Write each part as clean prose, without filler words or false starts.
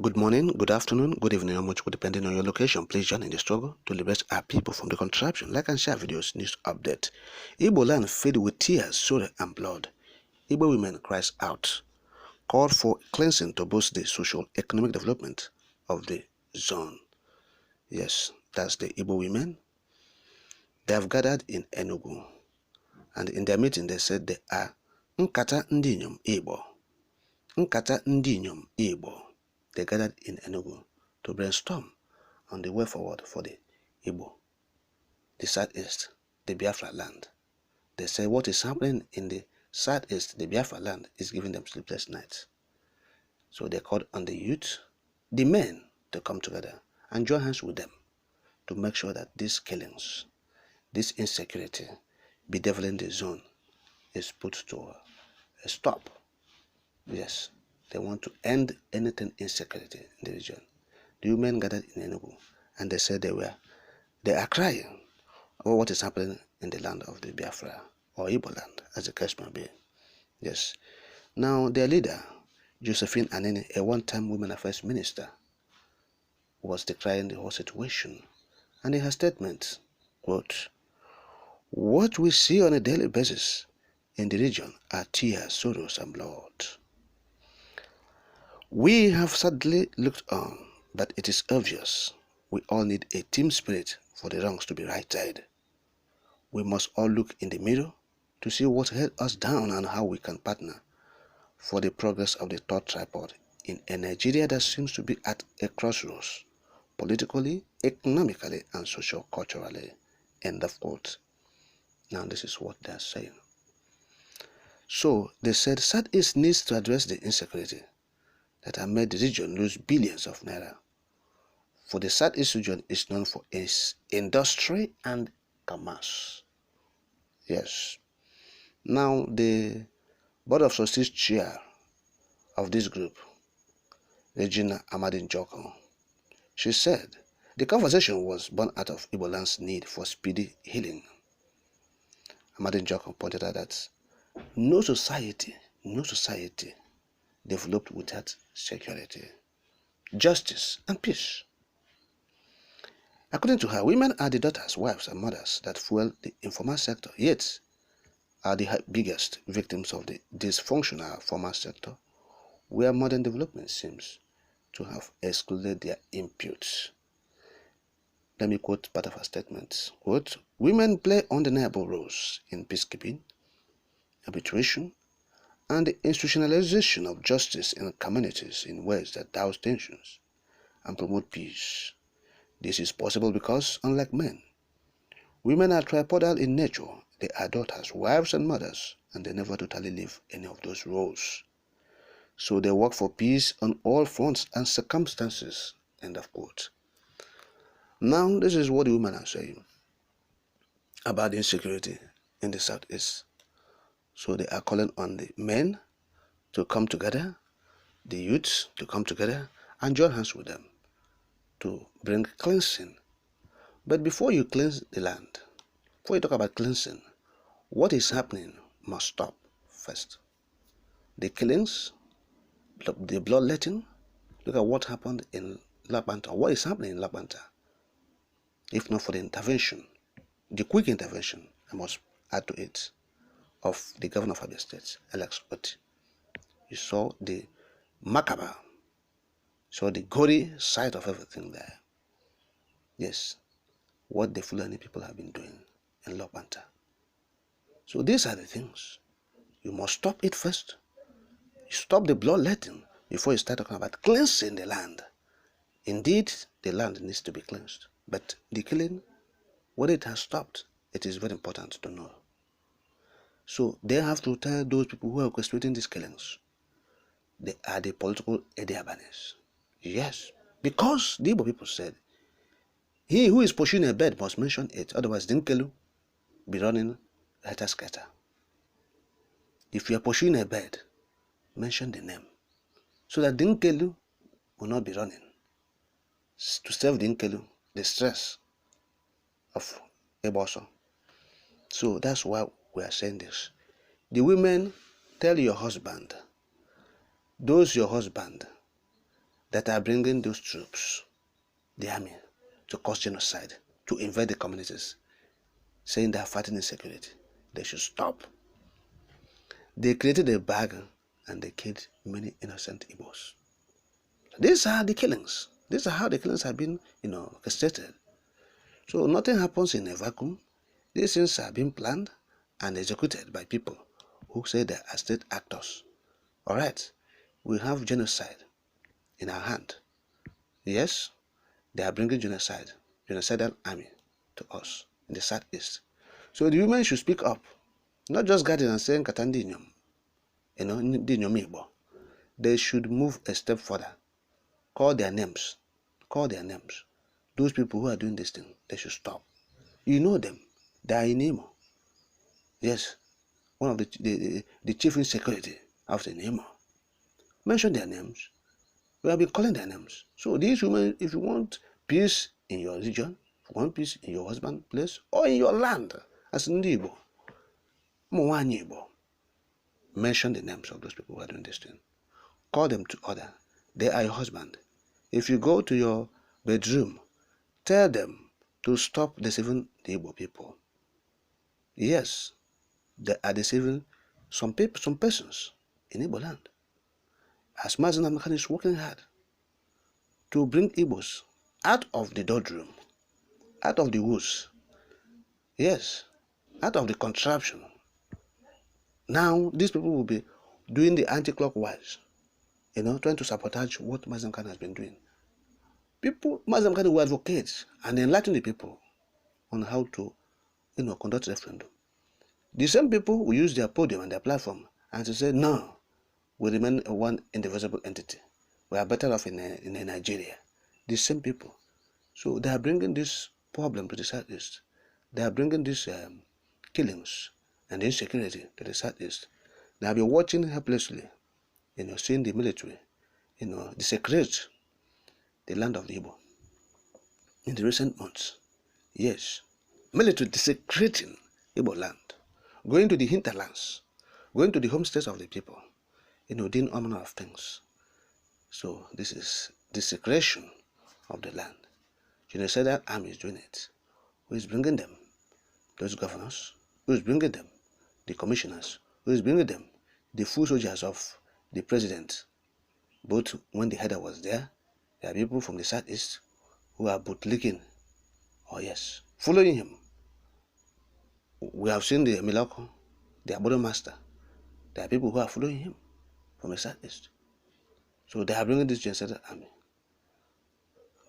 Good morning, good afternoon, good evening, or much depending on your location. Please join in the struggle to liberate our people from the contraption. Like and share videos, news update. Igboland filled with tears, sorrow, and blood. Igbo women cries out, called for cleansing to boost the social economic development of the zone. Yes, that's the Igbo women. They have gathered in Enugu, and in their meeting they said they are Nkata Inyom Igbo. Nkata Inyom Igbo. They gathered in Enugu to brainstorm on the way forward for the Igbo, the Southeast, the Biafra land. They say what is happening in the Southeast, the Biafra land, is giving them sleepless nights. So they called on the youth, the men, to come together and join hands with them to make sure that these killings, this insecurity bedeviling the zone is put to a stop. Yes, they want to end anything insecurity in the region. The women gathered in Enugu and they said they are crying over what is happening in the land of the Biafra or Igboland, as the case may be. Yes. Now their leader, Josephine Anene, a one-time Women Affairs Minister, was decrying the whole situation. And in her statement, quote, "What we see on a daily basis in the region are tears, sorrows, and blood. We have sadly looked on, but it is obvious we all need a team spirit for the wrongs to be righted. We must all look in the mirror to see what held us down and how we can partner for the progress of the third tripod in a Nigeria that seems to be at a crossroads, politically, economically, and socio-culturally." End of quote. Now this is what they are saying. So they said Southeast needs to address the insecurity that have made the region lose billions of naira. For the Southeast region is known for its industry and commerce. Yes. Now the Board of Trustees chair of this group, Regina Amadinjoko, she said the conversation was born out of Igboland's need for speedy healing. Amadinjoko pointed out that no society developed without security, justice, and peace. According to her, women are the daughters, wives, and mothers that fuel the informal sector, yet are the biggest victims of the dysfunctional formal sector, where modern development seems to have excluded their inputs. Let me quote part of her statement. Quote, "Women play undeniable roles in peacekeeping, arbitration, and the institutionalization of justice in communities in ways that douse tensions and promote peace. This is possible because, unlike men, women are tripodal in nature. They are daughters, wives, and mothers, and they never totally leave any of those roles. So they work for peace on all fronts and circumstances." End of quote. Now, this is what the women are saying about the insecurity in the Southeast. So they are calling on the men to come together, the youths to come together and join hands with them to bring cleansing. But before you cleanse the land, before you talk about cleansing, what is happening must stop first. The killings, the bloodletting. Look at what happened in Labanta. What is happening in Labanta? If not for the intervention, the quick intervention, I must add to it, of the governor of Abia State, Alex Oti. You saw the macabre, saw the gory side of everything there. Yes, what the Fulani people have been doing in Labanta. So these are the things. You must stop it first. You stop the bloodletting before you start talking about cleansing the land. Indeed, the land needs to be cleansed. But the killing, when it has stopped, it is very important to know. So they have to tell those people who are orchestrating these killings, they are the political Ediabanes. Yes, because the Igbo people said, he who is pushing a bed must mention it, otherwise Dinkelu be running scatter. If you are pursuing a bed, mention the name, so that Dinkelu will not be running. To save Dinkelu the stress of Eboso. So that's why we are saying this. The women, tell your husband, those your husband that are bringing those troops, the army, to cause genocide, to invade the communities, saying they are fighting insecurity. They should stop. They created a bargain and they killed many innocent Igbos. These are the killings. These are how the killings have been, orchestrated. So nothing happens in a vacuum. These things are being planned and executed by people who say they are state actors. Alright, we have genocide in our hand. Yes, they are bringing genocidal army to us in the southeast. So the women should speak up, not just guarding and saying Nkata ndi Inyom, ndi Inyom Igbo. They should move a step further. Call their names. Call their names. Those people who are doing this thing, they should stop. You know them. They are in Imo. Yes, one of the chief in security of the Imo. Mention their names. We have been calling their names. So these women, if you want peace in your region, if you want peace in your husband's place, or in your land, as Ndi Igbo, Mwanyi Igbo, mention the names of those people who are doing this thing. Call them to order. They are your husband. If you go to your bedroom, tell them to stop deceiving the Igbo people. Yes, they are deceiving some people, some persons in Igboland. As Mazen Nkata is working hard to bring Igbos out of the doldrum, out of the woods, yes, out of the contraption. Now, these people will be doing the anti-clockwise, trying to sabotage what Mazen Nkata has been doing. Mazen Nkata will advocate and enlighten the people on how to, conduct referendum. The same people will use their podium and their platform and to say, no, we remain one indivisible entity. We are better off in Nigeria. The same people. So they are bringing this problem to the southeast. They are bringing these killings and insecurity to the southeast. They have been watching helplessly, seeing the military, desecrate the land of the Igbo in the recent months. Yes, military desecrating Igbo land, going to the hinterlands, going to the homesteads of the people, doing all manner of things. So this is desecration of the land. Genocidal army is doing it. Who is bringing them? Those governors. Who is bringing them? The commissioners. Who is bringing them? The full soldiers of the president. Both when the header was there are people from the southeast who are bootlicking. Oh yes, following him. We have seen the Milako, the Abodo master. There are people who are following him from the southeast. So they are bringing this genocidal army.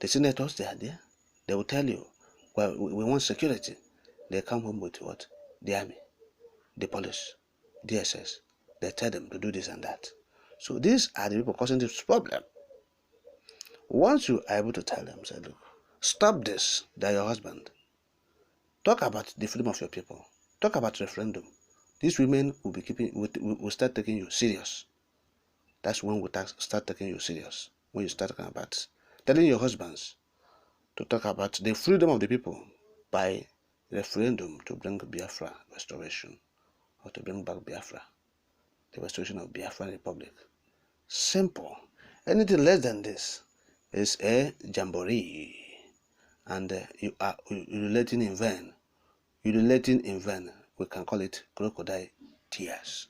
The senators, they are there. They will tell you, well, we want security. They come home with what? The army, the police, DSS. They tell them to do this and that. So these are the people causing this problem. Once you are able to tell them, say, look, stop this, they are your husband. Talk about the freedom of your people. Talk about referendum. These women will start taking you serious. That's when we start taking you serious. When you start talking about telling your husbands to talk about the freedom of the people by referendum to bring Biafra restoration, or to bring back Biafra, the restoration of Biafra Republic. Simple. Anything less than this is a jamboree, and you are relating in vain. You're relating in vain. We can call it crocodile tears.